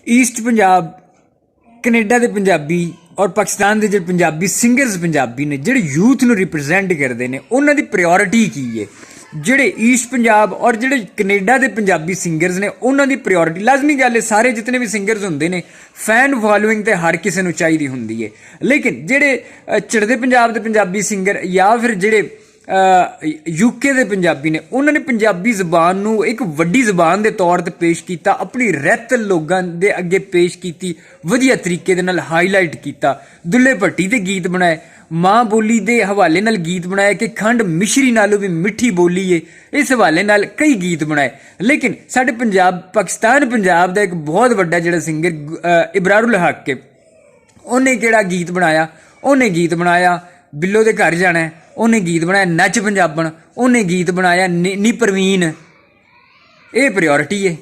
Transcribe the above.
East Punjab Canada के पंजाबी और पाकिस्तान के जो पंजाबी सिंगरस पंजाबी ने ਜਿਹੜੇ यूथ ਨੂੰ रिप्रजेंट करते हैं उन्होंने प्रायोरिटी की है। ਜਿਹੜੇ ईस्ट पंजाब और ਜਿਹੜੇ कनेडा के पंजाबी सिंगरस ने उन्होंने प्रायोरिटी लाजमी गल है। सारे जितने भी सिंगरस होंगे ने फैन फॉलोइंग तो हर किसी को चाहिए होंगी है, लेकिन ਜਿਹੜੇ चढ़ते पंजाब के पंजाबी सिंगर या फिर ਜਿਹੜੇ यूके के पंजाबी ने उन्होंने पंजाबी जबान नू एक वड्डी जबान के तौर पर पेश किया, अपनी रैत लोगों के अगे पेश की, वधिया तरीके दे नाल हाईलाइट किया। दुल्ले भट्टी के गीत बनाए, माँ बोली के हवाले नाल गीत बनाए कि खंड मिश्री नालों भी मिठी बोली है, इस हवाले नाल कई गीत बनाए। लेकिन साडे पंजाब पाकिस्तान पंजाब का एक बहुत वड्डा जिहड़ा सिंगर इबरारुल हक के उन्हें किहड़ा गीत बनाया, उन्हें गीत बनाया बिल्लो दे घर जाना है, उन्हें गीत बनाया नच पंजाबन, उन्हें गीत बनाया नी परवीन। ये प्रायोरिटी है।